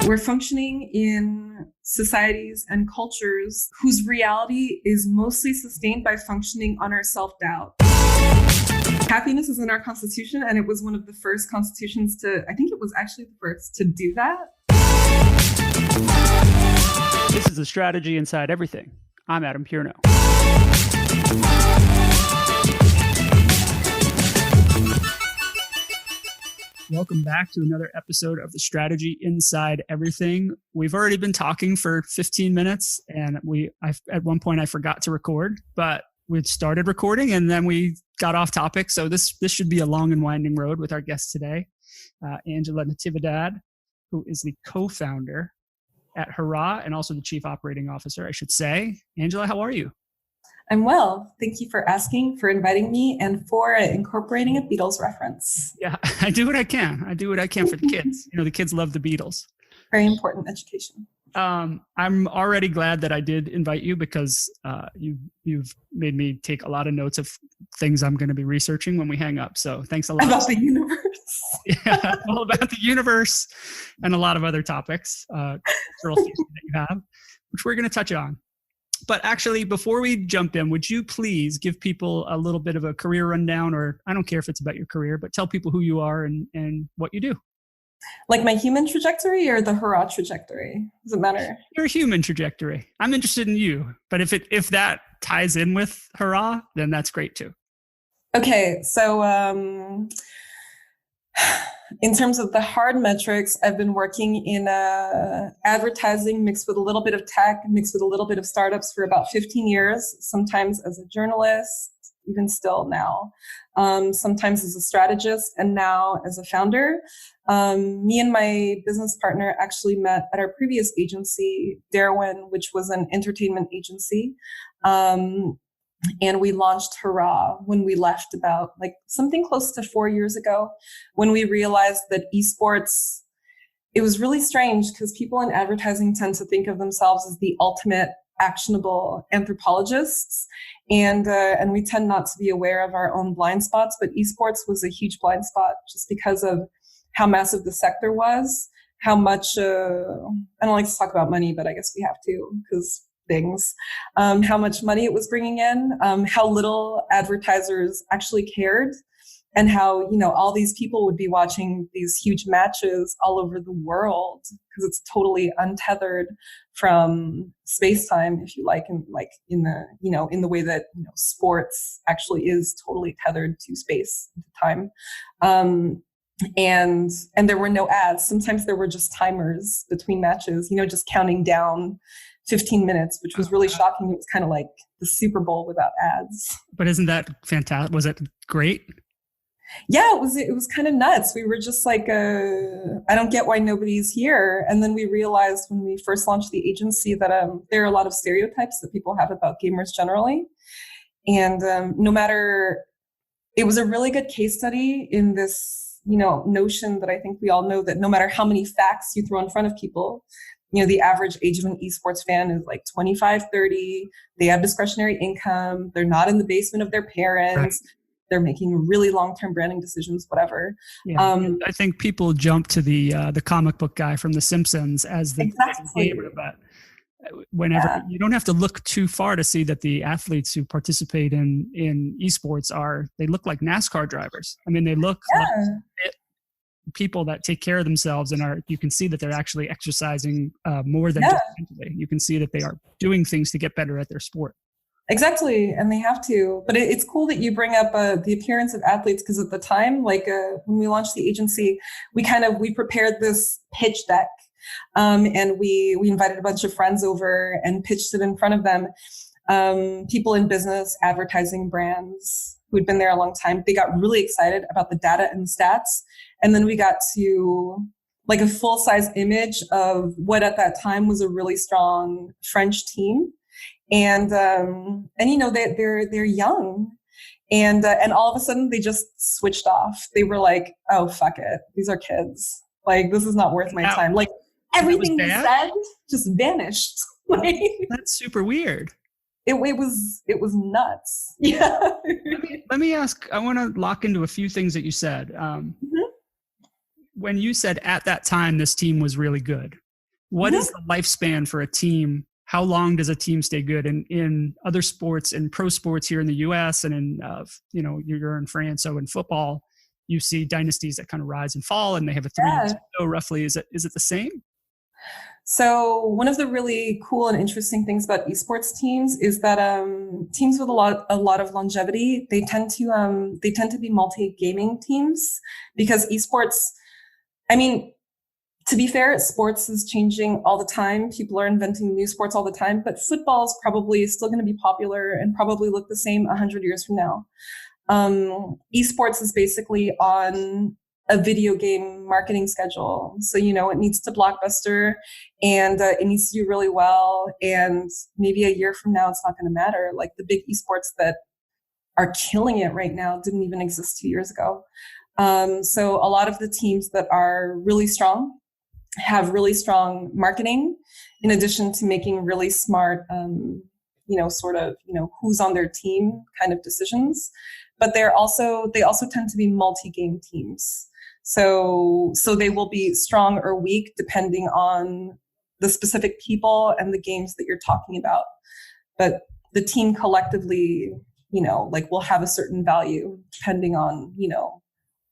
We're functioning in societies and cultures whose reality is mostly sustained by functioning on our self-doubt. Happiness is in our Constitution, and it was one of the first constitutions I think it was actually the first to do that. This is The Strategy Inside Everything. I'm Adam Pierno. Welcome back to another episode of The Strategy Inside Everything. We've already been talking for 15 minutes, and at one point I forgot to record, but we started recording and then we got off topic. So this should be a long and winding road with our guest today, Angela Natividad, who is the co-founder at Hurrah and also the chief operating officer, I should say. Angela, how are you? I'm well. Thank you for asking, for inviting me, and for incorporating a Beatles reference. Yeah, I do what I can. I do what I can for the kids. The kids love the Beatles. Very important education. I'm already glad that I did invite you because you've made me take a lot of notes of things I'm going to be researching when we hang up. So thanks a lot. About the universe. Yeah, all about the universe and a lot of other topics, cultural themes that you have, which we're going to touch on. But actually, before we jump in, would you please give people a little bit of a career rundown, or I don't care if it's about your career, but tell people who you are and what you do. Like my human trajectory or the Hurrah trajectory? Does it matter? Your human trajectory. I'm interested in you, but if that ties in with Hurrah, then that's great too. Okay, so in terms of the hard metrics, I've been working in advertising mixed with a little bit of tech, mixed with a little bit of startups for about 15 years, sometimes as a journalist, even still now, sometimes as a strategist, and now as a founder. Me and my business partner actually met at our previous agency, Darwin, which was an entertainment agency. And we launched Hurrah when we left about something close to 4 years ago, when we realized that esports, it was really strange because people in advertising tend to think of themselves as the ultimate actionable anthropologists. And we tend not to be aware of our own blind spots, but esports was a huge blind spot just because of how massive the sector was, how much, I don't like to talk about money, but I guess we have to because things, how much money it was bringing in, how little advertisers actually cared, and how, all these people would be watching these huge matches all over the world because it's totally untethered from space-time, if you like, and in the way that, sports actually is totally tethered to space and time. And there were no ads. Sometimes there were just timers between matches, just counting down 15 minutes, which was really shocking. It was kind of like the Super Bowl without ads. But isn't that fantastic? Was it great? Yeah, it was kind of nuts. We were just like, I don't get why nobody's here. And then we realized when we first launched the agency that there are a lot of stereotypes that people have about gamers generally. And it was a really good case study in this, notion that I think we all know, that no matter how many facts you throw in front of people, the average age of an esports fan is 25, 30. They have discretionary income. They're not in the basement of their parents. Right. They're making really long-term branding decisions, whatever. Yeah, I think people jump to the comic book guy from The Simpsons as the gamer, but whenever you don't have to look too far to see that the athletes who participate in esports they look like NASCAR drivers. I mean, they look like people that take care of themselves and you can see that they're actually exercising more than just mentally. You can see that they are doing things to get better at their sport. Exactly. And they have to. But it's cool that you bring up the appearance of athletes, because at the time, when we launched the agency, we prepared this pitch deck. And we invited a bunch of friends over and pitched it in front of them. People in business, advertising, brands who'd been there a long time. They got really excited about the data and the stats. And then we got to a full-size image of what at that time was a really strong French team. And they're young. And all of a sudden they just switched off. They were like, oh, fuck it. These are kids. This is not worth my time. Everything they said just vanished. That's super weird. It was nuts. Yeah. Let me ask, I want to lock into a few things that you said. When you said at that time, this team was really good, what is the lifespan for a team? How long does a team stay good? And in other sports and pro sports here in the US and in, you're in France. So in football, you see dynasties that kind of rise and fall and they have a 3 years window roughly. Is it the same? So one of the really cool and interesting things about esports teams is that teams with a lot of longevity, they tend to be multi-gaming teams, because esports, I mean, to be fair, sports is changing all the time. People are inventing new sports all the time, but football is probably still going to be popular and probably look the same 100 years from now. Esports is basically on a video game marketing schedule. So, it needs to blockbuster and it needs to do really well. And maybe a year from now, it's not going to matter. Like the big esports that are killing it right now didn't even exist 2 years ago. So a lot of the teams that are really strong have really strong marketing, in addition to making really smart, who's on their team kind of decisions. But they also tend to be multi-game teams. So they will be strong or weak depending on the specific people and the games that you're talking about. But the team collectively, will have a certain value depending on,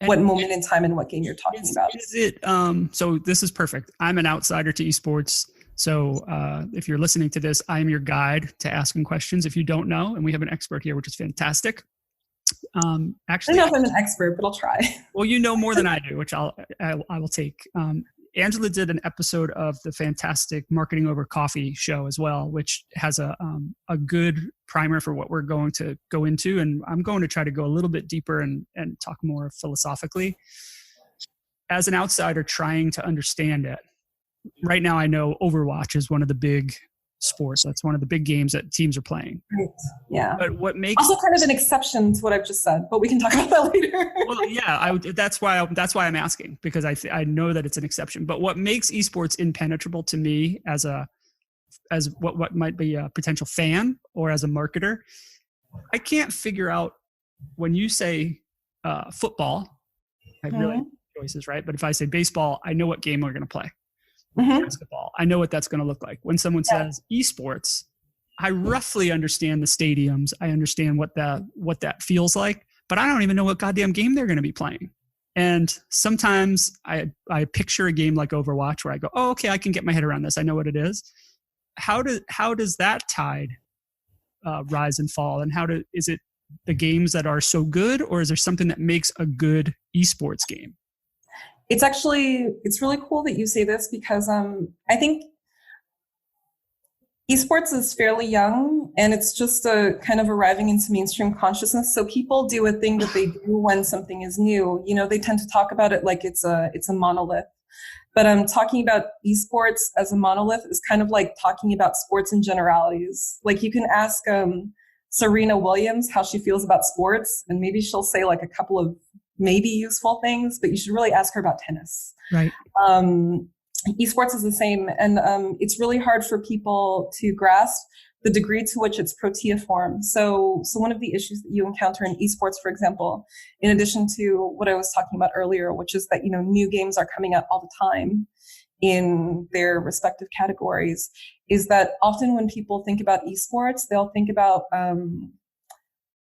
what moment in time and what game you're talking about. Is it, so this is perfect. I'm an outsider to esports. So if you're listening to this, I'm your guide to asking questions if you don't know, and we have an expert here, which is fantastic. Actually, I don't know if I'm an expert, but I'll try. Well, you know more than I do, which I will take. Angela did an episode of the fantastic Marketing Over Coffee show as well, which has a good primer for what we're going to go into. And I'm going to try to go a little bit deeper and talk more philosophically. As an outsider trying to understand it, right now I know Overwatch is one of the big sports. That's one of the big games that teams are playing. Right. Yeah. But what makes also kind of an exception to what I've just said, but we can talk about that later. Well, yeah, that's why I'm asking, because I know that it's an exception. But what makes esports impenetrable to me as what might be a potential fan or as a marketer, I can't figure out when you say football. I really have choices, right? But if I say baseball, I know what game we're going to play. Basketball, I know what that's going to look like. When someone says esports, I roughly understand the stadiums. I understand what that feels like, but I don't even know what goddamn game they're going to be playing. And sometimes I picture a game like Overwatch where I go, oh, okay, I can get my head around this. I know what it is. How does that tide rise and fall? And is it the games that are so good, or is there something that makes a good esports game? It's really cool that you say this, because I think esports is fairly young and it's just kind of arriving into mainstream consciousness. So people do a thing that they do when something is new. They tend to talk about it like it's a monolith. But talking about esports as a monolith is kind of like talking about sports in generalities. Like you can ask Serena Williams how she feels about sports, and maybe she'll say like a couple of maybe useful things, but you should really ask her about tennis. Right. Esports is the same. And it's really hard for people to grasp the degree to which it's proteoform. So one of the issues that you encounter in esports, for example, in addition to what I was talking about earlier, which is that, new games are coming out all the time in their respective categories, is that often when people think about esports, they'll think about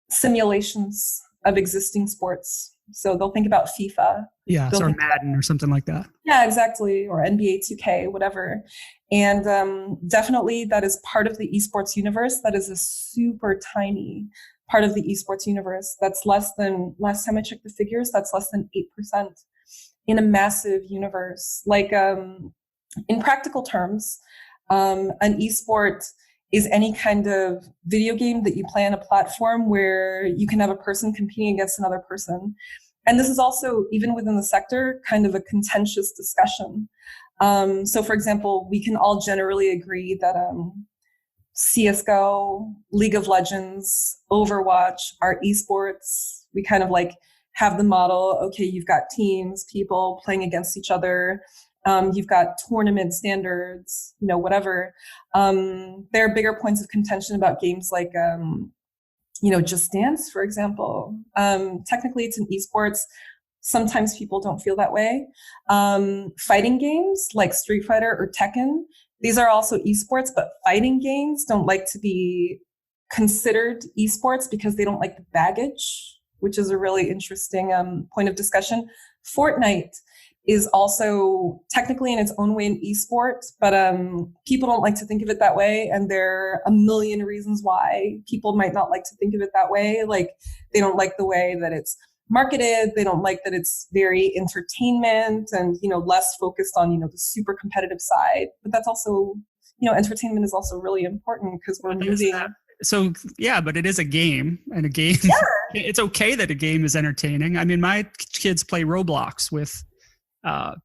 simulations of existing sports. So they'll think about FIFA. Yeah, or Madden or something like that. Yeah, exactly. Or NBA 2K, whatever. And definitely that is part of the esports universe. That is a super tiny part of the esports universe. That's last time I checked the figures, that's less than 8% in a massive universe. Like in practical terms, an esport is any kind of video game that you play on a platform where you can have a person competing against another person. And this is also, even within the sector, kind of a contentious discussion. So for example, we can all generally agree that CSGO, League of Legends, Overwatch are esports. We kind of like have the model, okay, you've got teams, people playing against each other. You've got tournament standards, whatever. There are bigger points of contention about games like, Just Dance, for example. Technically, it's an esports. Sometimes people don't feel that way. Fighting games like Street Fighter or Tekken, these are also esports, but fighting games don't like to be considered esports because they don't like the baggage, which is a really interesting point of discussion. Fortnite is also technically in its own way an esport, but people don't like to think of it that way. And there are a million reasons why people might not like to think of it that way. Like they don't like the way that it's marketed. They don't like that it's very entertainment and, less focused on, the super competitive side. But that's also, entertainment is also really important because we're moving. So, yeah, but it is a game, and a game, it's okay that a game is entertaining. I mean, my kids play Roblox with,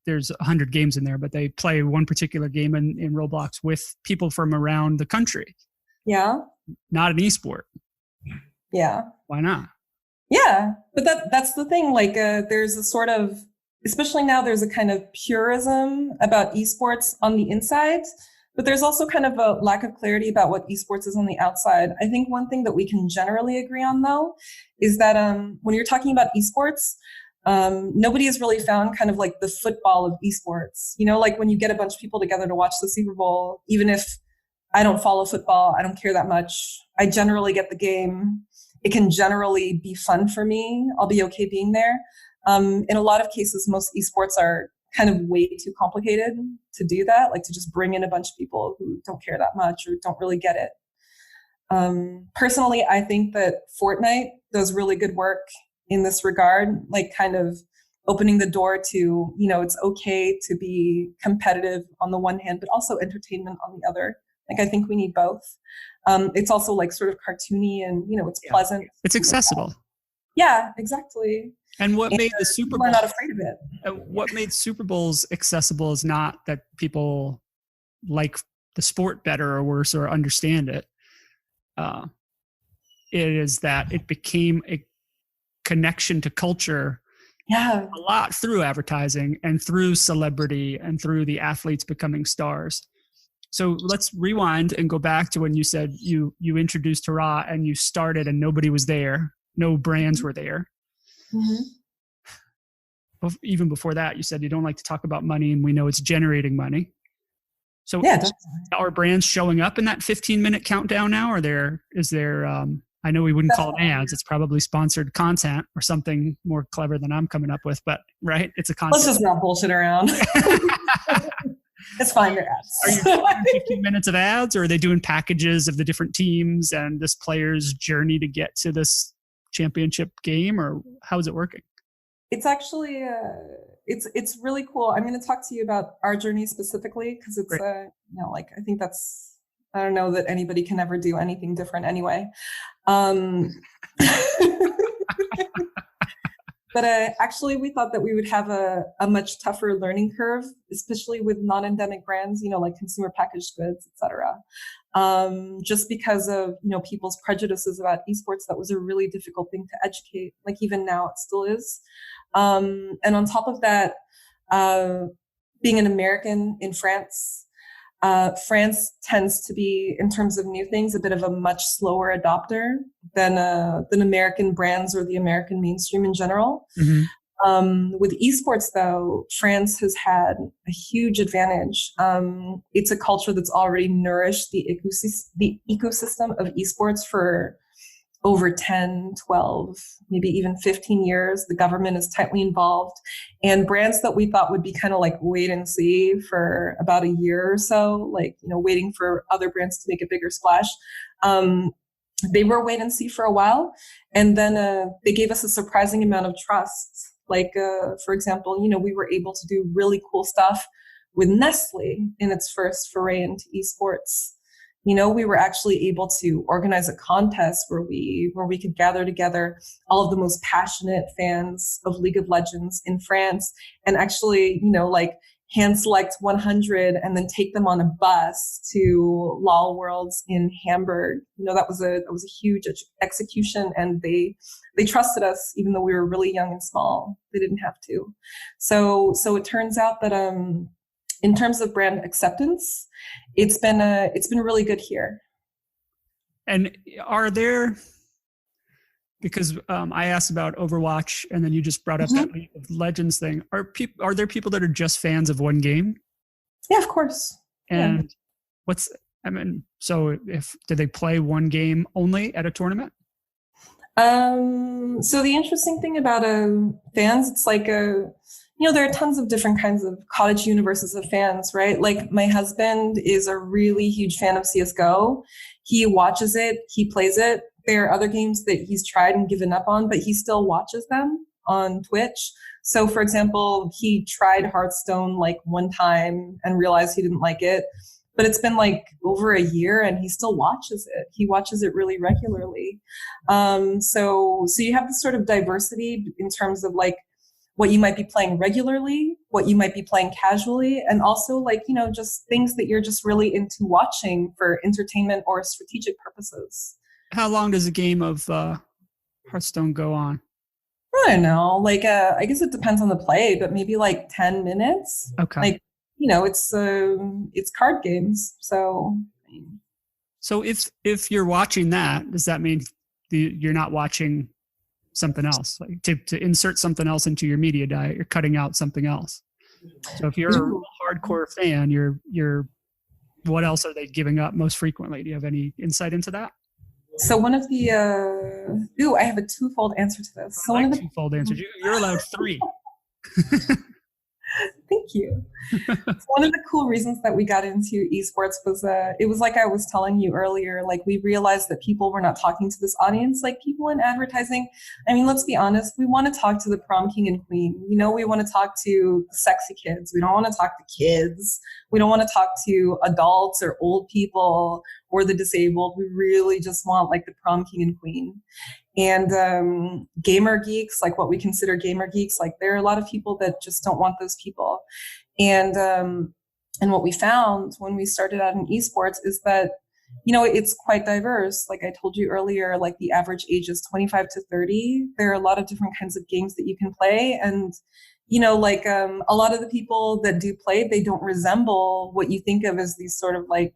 there's 100 games in there, but they play one particular game in Roblox with people from around the country. Yeah. Not an esport. Yeah. Why not? Yeah. But that's the thing. Like, there's a sort of, especially now, there's a kind of purism about esports on the inside, but there's also kind of a lack of clarity about what esports is on the outside. I think one thing that we can generally agree on, though, is that when you're talking about esports, nobody has really found kind of like the football of esports. Like when you get a bunch of people together to watch the Super Bowl, even if I don't follow football, I don't care that much. I generally get the game. It can generally be fun for me. I'll be okay being there. In a lot of cases, most esports are kind of way too complicated to do that, like to just bring in a bunch of people who don't care that much or don't really get it. Personally, I think that Fortnite does really good work in this regard, like kind of opening the door to, it's okay to be competitive on the one hand, but also entertainment on the other. Like, I think we need both. It's also like sort of cartoony and, it's pleasant. It's accessible. Yeah, exactly. And what made the Super Bowl, we're not afraid of it. What made Super Bowls accessible is not that people like the sport better or worse or understand it. It is that it became a connection to culture a lot through advertising and through celebrity and through the athletes becoming stars. So let's rewind and go back to when you said you introduced Hurrah and you started and nobody was there. No brands were there. Mm-hmm. Even before that, you said you don't like to talk about money, and we know it's generating money. So are brands showing up in that 15-minute countdown now? Or is there, I know we wouldn't call it ads. It's probably sponsored content or something more clever than I'm coming up with, but right? It's a content. Let's just not bullshit around. It's fine, they're ads. Are you doing 15 minutes of ads, or are they doing packages of the different teams and this player's journey to get to this championship game, or how is it working? It's actually, it's really cool. I'm going to talk to you about our journey specifically because it's, I think I don't know that anybody can ever do anything different anyway. But actually, we thought that we would have a much tougher learning curve, especially with non-endemic brands, like consumer packaged goods, et cetera. Just because of, people's prejudices about esports, that was a really difficult thing to educate. Like even now it still is. And on top of that, being an American in France, France tends to be, in terms of new things, a bit of a much slower adopter than American brands or the American mainstream in general. Mm-hmm. With esports, though, France has had a huge advantage. It's a culture that's already nourished the ecosystem of esports for over 10, 12, maybe even 15 years. The government is tightly involved. And brands that we thought would be kind of like wait and see for about a year or so, like, waiting for other brands to make a bigger splash. They were wait and see for a while. And then they gave us a surprising amount of trust. Like, for example, we were able to do really cool stuff with Nestle in its first foray into esports. We were actually able to organize a contest where we could gather together all of the most passionate fans of League of Legends in France and actually, hand select 100 and then take them on a bus to LOL Worlds in Hamburg. That was a huge execution, and they trusted us even though we were really young and small. They didn't have to. So it turns out that in terms of brand acceptance, it's been really good here. And are there Because I asked about Overwatch, and then you just brought up that League of Legends thing. Are there people that are just fans of one game? Yeah, of course. And so do they play one game only at a tournament? So the interesting thing about fans, it's like there are tons of different kinds of cottage universes of fans, right? Like my husband is a really huge fan of CSGO. He watches it, he plays it. There are other games that he's tried and given up on, but he still watches them on Twitch. So for example, he tried Hearthstone like one time and realized he didn't like it, but it's been like over a year and he still watches it. He watches it really regularly. So you have this sort of diversity in terms of like what you might be playing regularly, what you might be playing casually, and also like, just things that you're just really into watching for entertainment or strategic purposes. How long does a game of Hearthstone go on? I don't know. Like, I guess it depends on the play, but maybe like 10 minutes. Okay. Like, it's card games. So if you're watching that, does that mean you're not watching something else? Like to insert something else into your media diet, you're cutting out something else. So if you're a hardcore fan, you're what else are they giving up most frequently? Do you have any insight into that? So one of the I have a twofold answer to this. So twofold answer. You're allowed 3. Thank you. So one of the cool reasons that we got into esports was it was like I was telling you earlier, like we realized that people were not talking to this audience, like people in advertising. I mean, let's be honest, we want to talk to the prom king and queen. We want to talk to sexy kids. We don't want to talk to kids. We don't want to talk to adults or old people or the disabled. We really just want like the prom king and queen. And gamer geeks, like what we consider gamer geeks, like there are a lot of people that just don't want those people. And what we found when we started out in esports is that, it's quite diverse. Like I told you earlier, like the average age is 25 to 30. There are a lot of different kinds of games that you can play. And, a lot of the people that do play, they don't resemble what you think of as these sort of like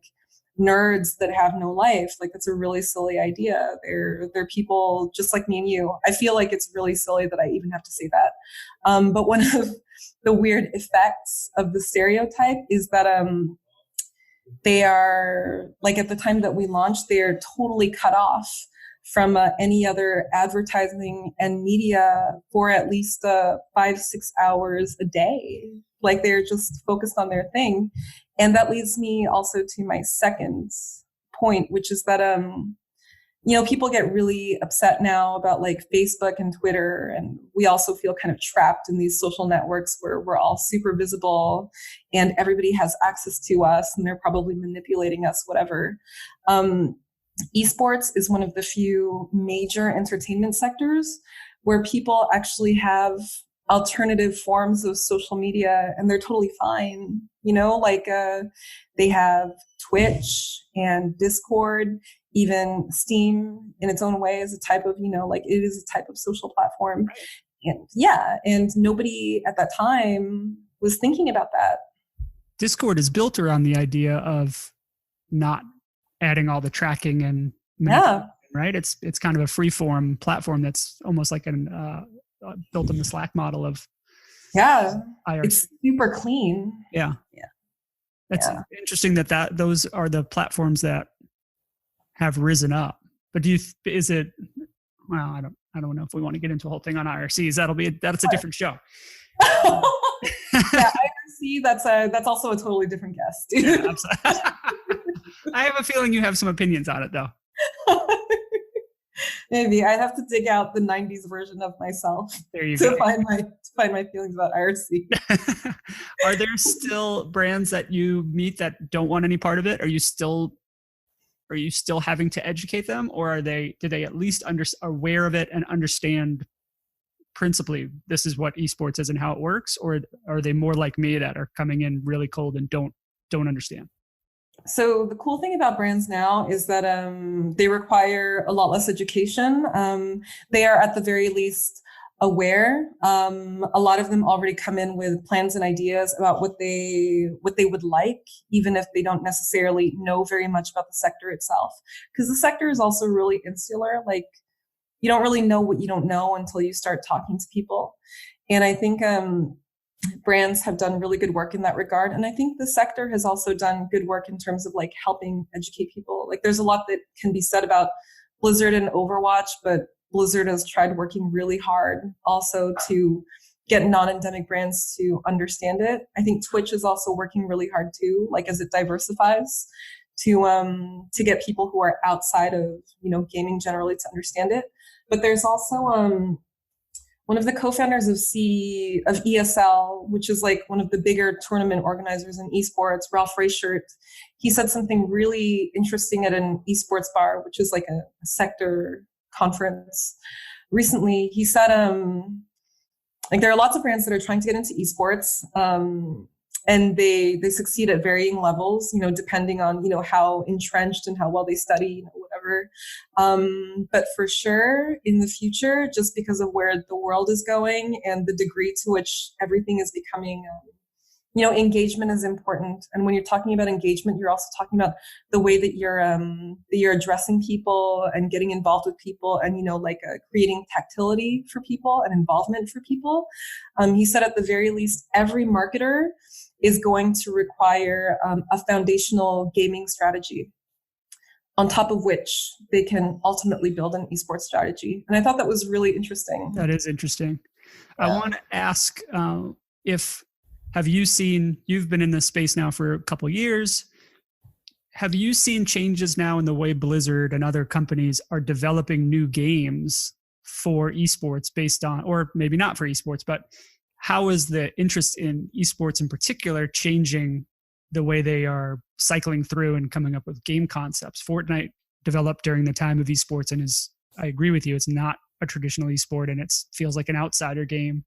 nerds that have no life. Like it's a really silly idea. They're people just like me and you. I feel like it's really silly that I even have to say that. But one of the weird effects of the stereotype is that they are, like at the time that we launched, they are totally cut off from any other advertising and media for at least 5-6 hours a day. Like they're just focused on their thing. And that leads me also to my second point, which is that, people get really upset now about like Facebook and Twitter. And we also feel kind of trapped in these social networks where we're all super visible and everybody has access to us and they're probably manipulating us, whatever. Esports is one of the few major entertainment sectors where people actually have alternative forms of social media and they're totally fine. They have Twitch and Discord, even Steam in its own way is a type of, it is a type of social platform. And nobody at that time was thinking about that. Discord is built around the idea of not adding all the tracking and right? It's kind of a free form platform that's almost like built in the Slack model of IRC. It's super clean. That's interesting that those are the platforms that have risen up. But I don't know if we want to get into a whole thing on IRCs. That's a different show. IRC, that's also a totally different guest. Yeah, I have a feeling you have some opinions on it though. Maybe I have to dig out the 90s version of myself to find my feelings about IRC. Are there still brands that you meet that don't want any part of it? Are you still having to educate them, or do they at least aware of it and understand principally this is what esports is and how it works, or are they more like me that are coming in really cold and don't understand? So the cool thing about brands now is that they require a lot less education. They are at the very least aware. A lot of them already come in with plans and ideas about what they would like, even if they don't necessarily know very much about the sector itself. Because the sector is also really insular. Like, you don't really know what you don't know until you start talking to people. And I think brands have done really good work in that regard. And I think the sector has also done good work in terms of like helping educate people. Like there's a lot that can be said about Blizzard and Overwatch, but Blizzard has tried working really hard also to get non-endemic brands to understand it. I think Twitch is also working really hard too, like as it diversifies to get people who are outside of, gaming generally to understand it. But there's also one of the co-founders of ESL, which is like one of the bigger tournament organizers in esports, Ralph Reichert. He said something really interesting at an esports bar, which is like a sector conference recently. He said, like there are lots of brands that are trying to get into esports, and they succeed at varying levels, depending on, how entrenched and how well they study, whatever. But for sure in the future, just because of where the world is going and the degree to which everything is becoming, engagement is important. And when you're talking about engagement, you're also talking about the way that you're addressing people and getting involved with people and, creating tactility for people and involvement for people. He said at the very least, every marketer is going to require a foundational gaming strategy on top of which they can ultimately build an esports strategy. And I thought that was really interesting. That is interesting. Yeah. I want to ask you've been in this space now for a couple of years. Have you seen changes now in the way Blizzard and other companies are developing new games for esports based on, or maybe not for esports, but how is the interest in esports in particular changing the way they are cycling through and coming up with game concepts? Fortnite developed during the time of esports and I agree with you, it's not a traditional esport and it feels like an outsider game,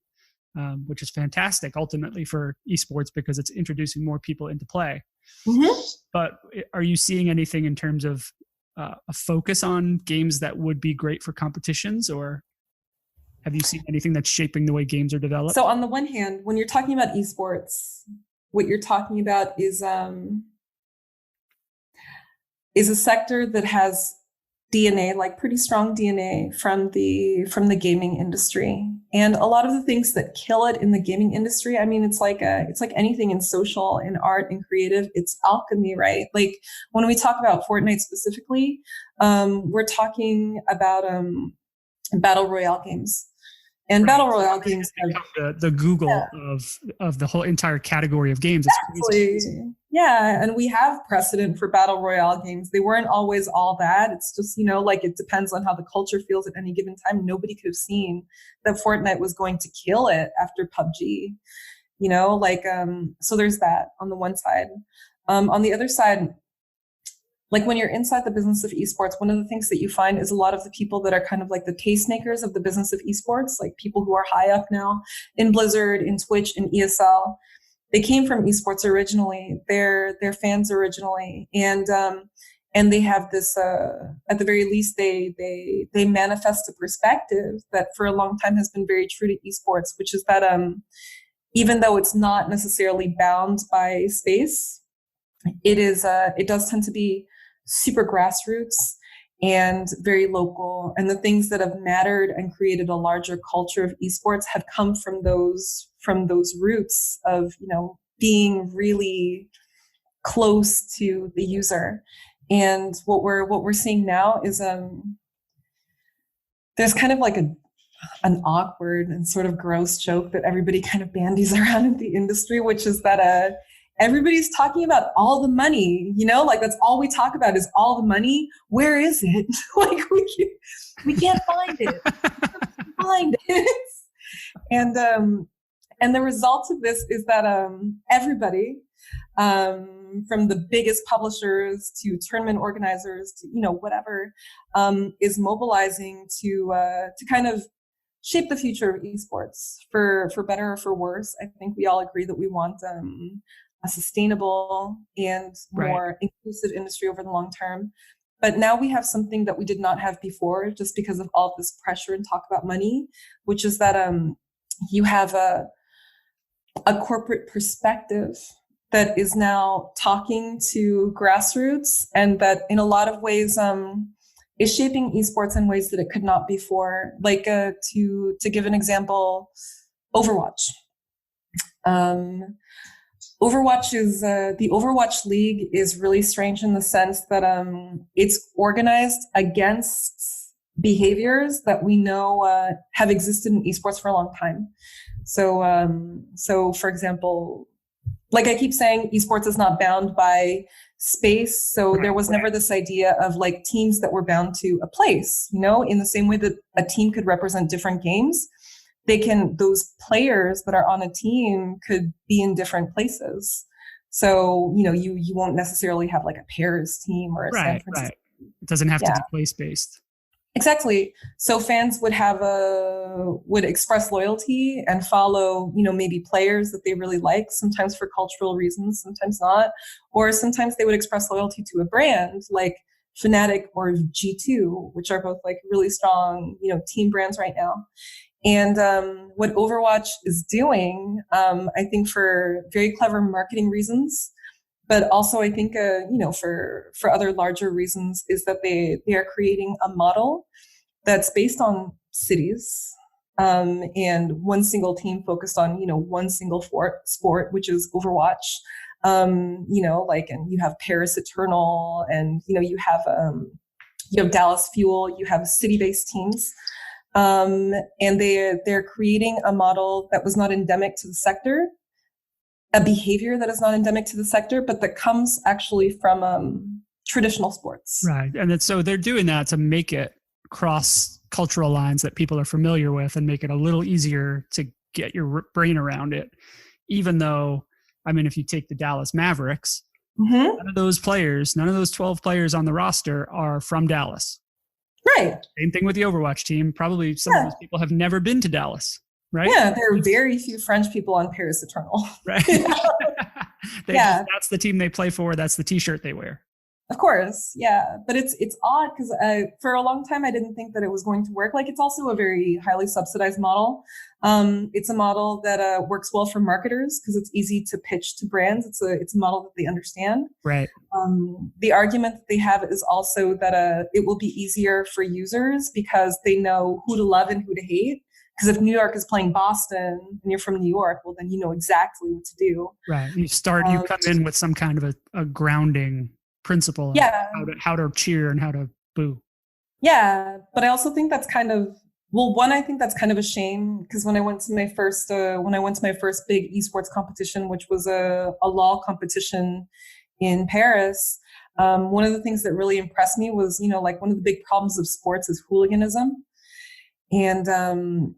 which is fantastic ultimately for esports because it's introducing more people into play. Mm-hmm. But are you seeing anything in terms of a focus on games that would be great for competitions, or have you seen anything that's shaping the way games are developed? So on the one hand, when you're talking about esports, what you're talking about is a sector that has DNA, like pretty strong DNA from the gaming industry. And a lot of the things that kill it in the gaming industry, I mean, it's like anything in social, in art, in creative, it's alchemy, right? Like when we talk about Fortnite specifically, we're talking about battle royale games. And right. Battle royale games have the Google of the whole entire category of games. Exactly. Yeah, and we have precedent for battle royale games. They weren't always all that. It's just, like it depends on how the culture feels at any given time. Nobody could have seen that Fortnite was going to kill it after PUBG. So there's that on the one side. On the other side, like when you're inside the business of esports, one of the things that you find is a lot of the people that are kind of like the tastemakers of the business of esports, like people who are high up now in Blizzard, in Twitch, in ESL, they came from esports originally. They're fans originally, and they have this. At the very least, they manifest a perspective that for a long time has been very true to esports, which is that even though it's not necessarily bound by space, it does tend to be super grassroots and very local. And the things that have mattered and created a larger culture of esports have come from those roots of, being really close to the user. And what we're seeing now is there's kind of like an awkward and sort of gross joke that everybody kind of bandies around in the industry, which is that everybody's talking about all the money, like that's all we talk about is all the money. Where is it? Like we can't find it. And the result of this is that everybody, from the biggest publishers to tournament organizers to whatever, is mobilizing to kind of shape the future of esports for better or for worse. I think we all agree that we want a sustainable and more inclusive industry over the long term. But now we have something that we did not have before, just because of all of this pressure and talk about money, which is that you have a corporate perspective that is now talking to grassroots, and that in a lot of ways is shaping esports in ways that it could not before. Like to give an example, Overwatch. Overwatch is the Overwatch League is really strange in the sense that it's organized against behaviors that we know have existed in esports for a long time. So for example, like I keep saying, esports is not bound by space. So there was never this idea of like teams that were bound to a place, you know, in the same way that a team could represent different games. Those players that are on a team could be in different places. So, you know, you won't necessarily have like a Paris team or a San Francisco. Right. It doesn't have to be place-based. Exactly. So fans would express loyalty and follow, you know, maybe players that they really like, sometimes for cultural reasons, sometimes not. Or sometimes they would express loyalty to a brand like Fnatic or G2, which are both like really strong, you know, team brands right now. And what Overwatch is doing, I think for very clever marketing reasons, but also I think, you know, for other larger reasons, is that they are creating a model that's based on cities and one single team focused on, you know, one single sport, which is Overwatch. You know, like, and you have Paris Eternal, and, you know, you have Dallas Fuel, you have city-based teams. And they're creating a model that was not endemic to the sector, a behavior that is not endemic to the sector, but that comes actually from traditional sports. Right. And so they're doing that to make it cross cultural lines that people are familiar with and make it a little easier to get your brain around it. Even though, I mean, if you take the Dallas Mavericks, none of those 12 players on the roster are from Dallas. Right. Same thing with the Overwatch team. Probably some of those people have never been to Dallas, right? Yeah, there are very few French people on Paris Eternal. Right. That's the team they play for. That's the T-shirt they wear. Of course, yeah. But it's odd because for a long time I didn't think that it was going to work. Like, it's also a very highly subsidized model. It's a model that works well for marketers because it's easy to pitch to brands. It's a model that they understand. Right. The argument that they have is also that it will be easier for users because they know who to love and who to hate. Because if New York is playing Boston and you're from New York, well, then you know exactly what to do. Right. You come in with some kind of a grounding principle of how to cheer and how to boo. Yeah, but I also think that's kind of, well, one, I think that's kind of a shame because when I went to my first big esports competition, which was a LOL competition in Paris, one of the things that really impressed me was, you know, like one of the big problems of sports is hooliganism. And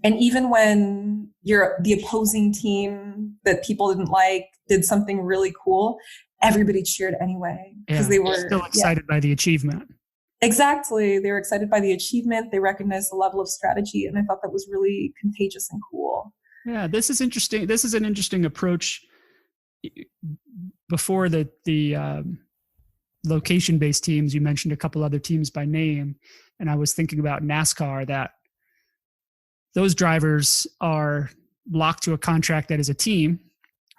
even when the opposing team that people didn't like did something really cool, everybody cheered anyway because they were still excited by the achievement. Exactly. They were excited by the achievement. They recognized the level of strategy. And I thought that was really contagious and cool. Yeah, this is interesting. This is an interesting approach. Before the location-based teams, you mentioned a couple other teams by name. And I was thinking about NASCAR, that those drivers are locked to a contract that is a team.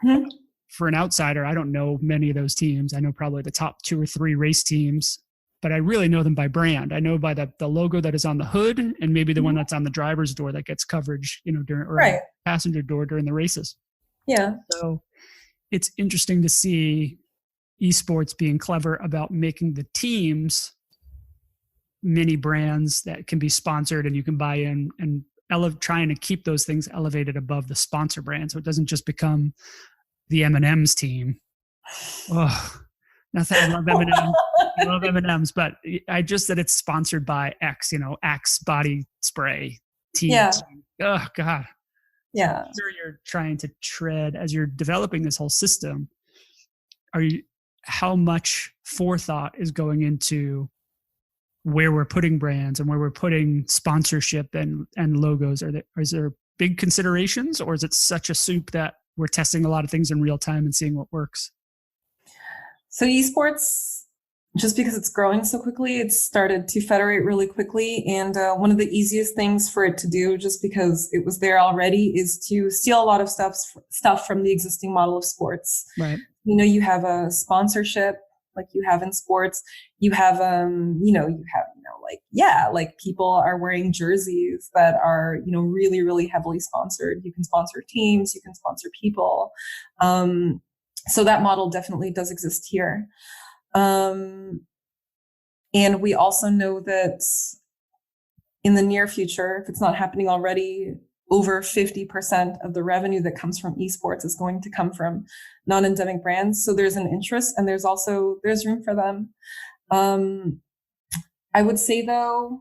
Mm-hmm. For an outsider, I don't know many of those teams. I know probably the top 2 or 3 race teams, but I really know them by brand. I know by the logo that is on the hood and maybe the one that's on the driver's door that gets coverage, you know, during passenger door during the races. Yeah. So it's interesting to see esports being clever about making the teams mini brands that can be sponsored and you can buy in, and trying to keep those things elevated above the sponsor brand. So it doesn't just become the M&M's team. Oh, nothing. I love M&M's. I love M&M's, but I just said it's sponsored by X, you know, X body spray team. Yeah. Oh God. Yeah. I'm sure you're trying to tread as you're developing this whole system. How much forethought is going into where we're putting brands and where we're putting sponsorship and logos? Is there big considerations, or is it such a soup that we're testing a lot of things in real time and seeing what works? So esports, just because it's growing so quickly, it's started to federate really quickly. And one of the easiest things for it to do, just because it was there already, is to steal a lot of stuff from the existing model of sports. Right. You know, you have a sponsorship, like you have in sports. You have, like people are wearing jerseys that are, really, really heavily sponsored. You can sponsor teams, you can sponsor people. So that model definitely does exist here. And we also know that in the near future, if it's not happening already, over 50% of the revenue that comes from esports is going to come from non-endemic brands. So there's an interest, and there's room for them. I would say though,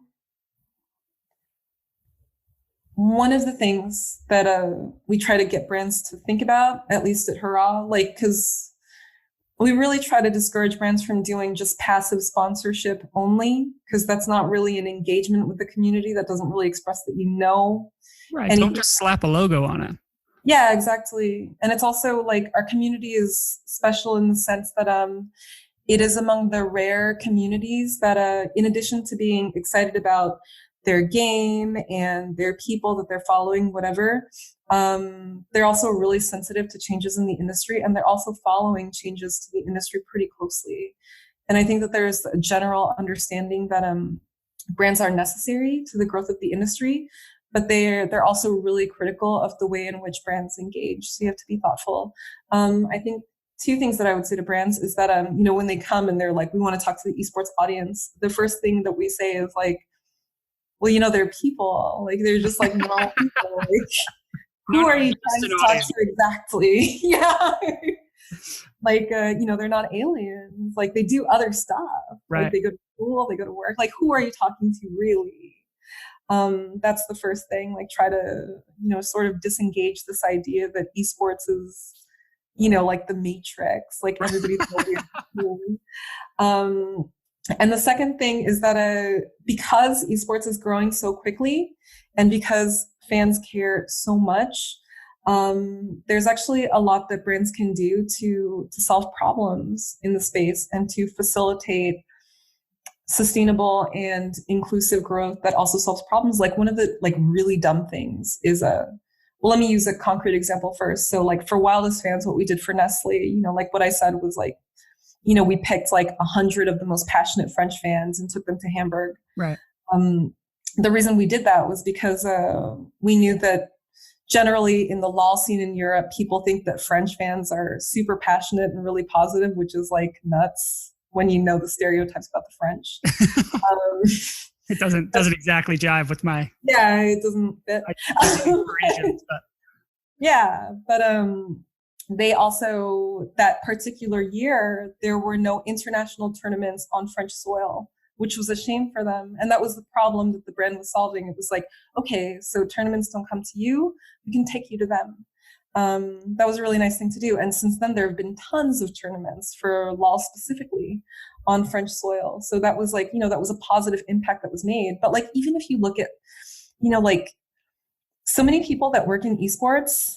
one of the things that we try to get brands to think about, at least at Hurrah, because we really try to discourage brands from doing just passive sponsorship only, because that's not really an engagement with the community. That doesn't really express that Right. Don't just slap a logo on it. Yeah, exactly. And it's also like our community is special in the sense that it is among the rare communities that in addition to being excited about their game and their people that they're following, whatever, they're also really sensitive to changes in the industry, and they're also following changes to the industry pretty closely. And I think that there's a general understanding that brands are necessary to the growth of the industry, but they're also really critical of the way in which brands engage. So you have to be thoughtful. I think two things that I would say to brands is that, when they come and they're like, we want to talk to the esports audience, the first thing that we say is like, well, they're people. Like, they're just like normal people. Like, who are you trying to talk to exactly? Yeah. Like, they're not aliens. Like, they do other stuff. Right. Like, they go to school, they go to work. Like, who are you talking to really? That's the first thing. Like, try to, sort of disengage this idea that esports is, like the Matrix. Like, everybody's and the second thing is that because esports is growing so quickly, and because fans care so much, there's actually a lot that brands can do to solve problems in the space and to facilitate sustainable and inclusive growth that also solves problems. Like, one of the really dumb things is let me use a concrete example first. So like for Wildest Fans, what we did for Nestle, what I said was like, we picked like 100 of the most passionate French fans and took them to Hamburg. Right. The reason we did that was because we knew that generally in the LOL scene in Europe, people think that French fans are super passionate and really positive, which is like nuts when you know the stereotypes about the French. It doesn't exactly jive with my... Yeah, it doesn't fit. Yeah, but they also, that particular year, there were no international tournaments on French soil, which was a shame for them. And that was the problem that the brand was solving. It was like, okay, so tournaments don't come to you, we can take you to them. That was a really nice thing to do. And since then, there have been tons of tournaments for LOL specifically on French soil. So that was like, that was a positive impact that was made. But like, even if you look at, so many people that work in esports,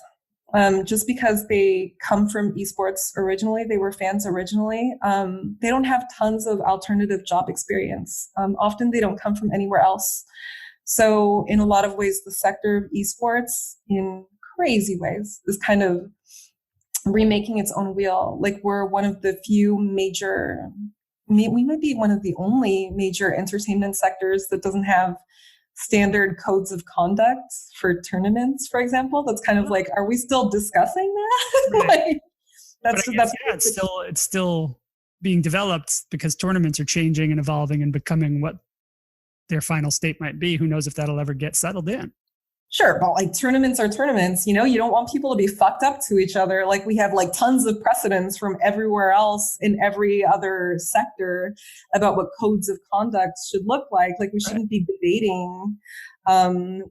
just because they come from esports originally, they were fans originally, they don't have tons of alternative job experience. Often they don't come from anywhere else. So in a lot of ways, the sector of esports, in crazy ways, is kind of remaking its own wheel. Like, we're one of the few major, we might be one of the only major entertainment sectors that doesn't have standard codes of conduct for tournaments, for example. That's kind of like, are we still discussing that? Right. It's still being developed, because tournaments are changing and evolving and becoming what their final state might be. Who knows if that'll ever get settled in? Sure, but like, tournaments are tournaments. You don't want people to be fucked up to each other. Like, we have like tons of precedents from everywhere else in every other sector about what codes of conduct should look like. Like, we shouldn't be debating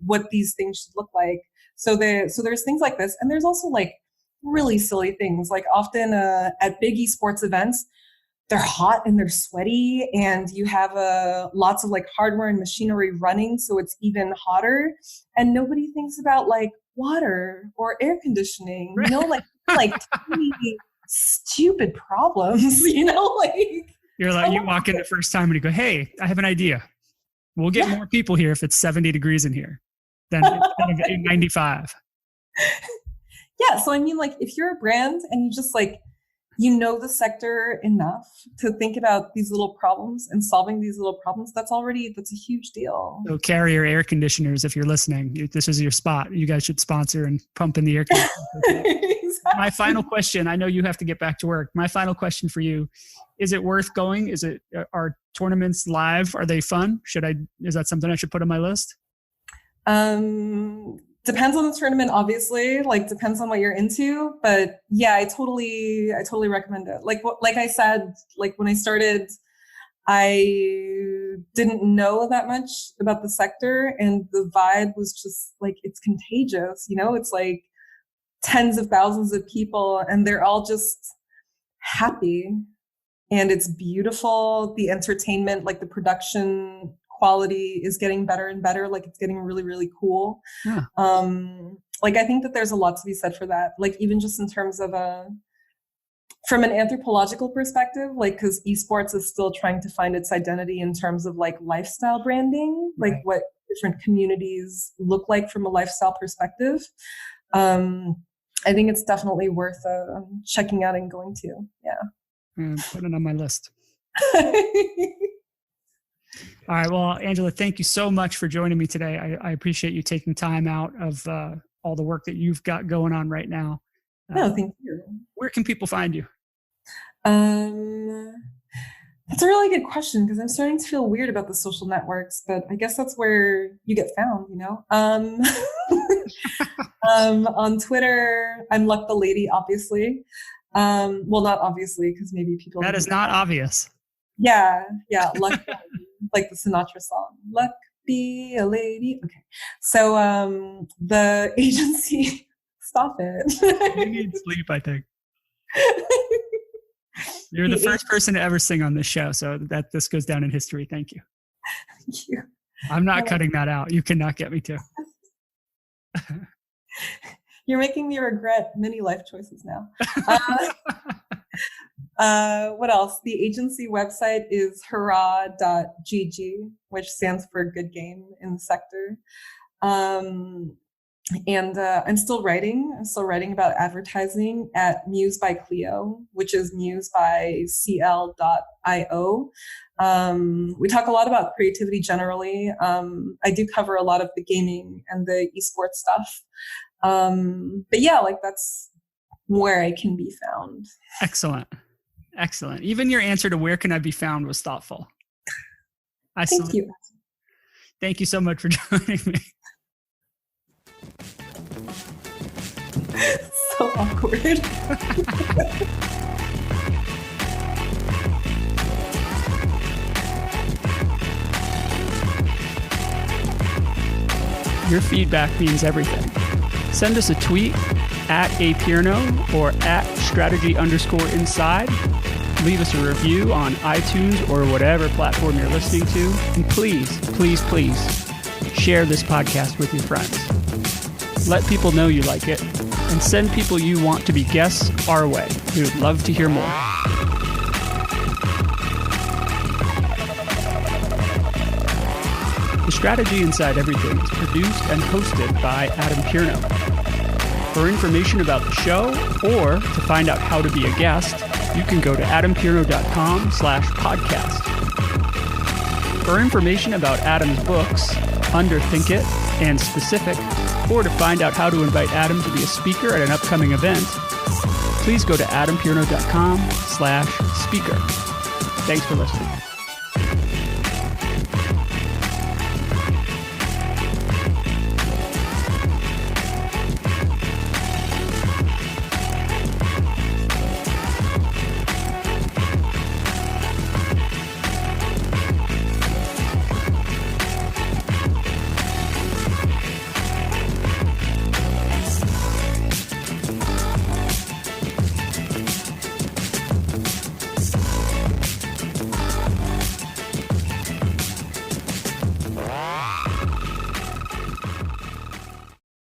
what these things should look like. So there's things like this, and there's also like really silly things. Like, often at big esports events, they're hot and they're sweaty, and you have lots of like hardware and machinery running, so it's even hotter. And nobody thinks about like water or air conditioning, like tiny, stupid problems, like. You're like, you walk in the first time and you go, hey, I have an idea. We'll get more people here if it's 70 degrees in here than 95. Yeah, so I mean, like, if you're a brand and you just like, you know the sector enough to think about these little problems and solving these little problems, that's a huge deal. So Carrier air conditioners, if you're listening, this is your spot. You guys should sponsor and pump in the air conditioners. Exactly. My final question, I know you have to get back to work. My final question for you, is it worth going? Are tournaments live? Are they fun? Is that something I should put on my list? Depends on the tournament, obviously, depends on what you're into, but yeah, I totally recommend it. Like I said, when I started, I didn't know that much about the sector, and the vibe was just it's contagious, it's tens of thousands of people and they're all just happy, and it's beautiful. The entertainment, the production quality is getting better and better. It's getting really, really cool. Yeah. I think that there's a lot to be said for that. Even just in terms of from an anthropological perspective, because esports is still trying to find its identity in terms of lifestyle branding, right. What different communities look like from a lifestyle perspective. I think it's definitely worth checking out and going to. Yeah. Put it on my list. All right. Well, Angela, thank you so much for joining me today. I appreciate you taking time out of all the work that you've got going on right now. No, thank you. Where can people find you? That's a really good question, because I'm starting to feel weird about the social networks, but I guess that's where you get found, on Twitter, I'm Luck the Lady, obviously. Well, not obviously, because maybe people... That is not obvious. Yeah. Luck, like the Sinatra song. Luck be a lady. Okay. So the agency... Stop it. You need sleep, I think. You're the first person to ever sing on this show, so this goes down in history. Thank you. Thank you. I'm not cutting that out. You cannot get me to. You're making me regret many life choices now. What else? The agency website is Hurrah.gg, which stands for good game in the sector. And I'm still writing. About advertising at Muse by Clio, which is Muse by CL.io. We talk a lot about creativity generally. I do cover a lot of the gaming and the esports stuff. But yeah, that's where I can be found. Excellent. Even your answer to where can I be found was thoughtful. Thank you. Thank you so much for joining me. So awkward. Your feedback means everything. Send us a tweet at @apierno or @strategy_inside. Leave us a review on iTunes or whatever platform you're listening to. And please share this podcast with your friends. Let people know you like it, and send people you want to be guests our way. We would love to hear more. The Strategy Inside Everything is produced and hosted by Adam Pierno. For information about the show or to find out how to be a guest, you can go to adampierno.com/podcast. For information about Adam's books, Underthink It and Specific, or to find out how to invite Adam to be a speaker at an upcoming event, please go to adampierno.com/speaker. Thanks for listening.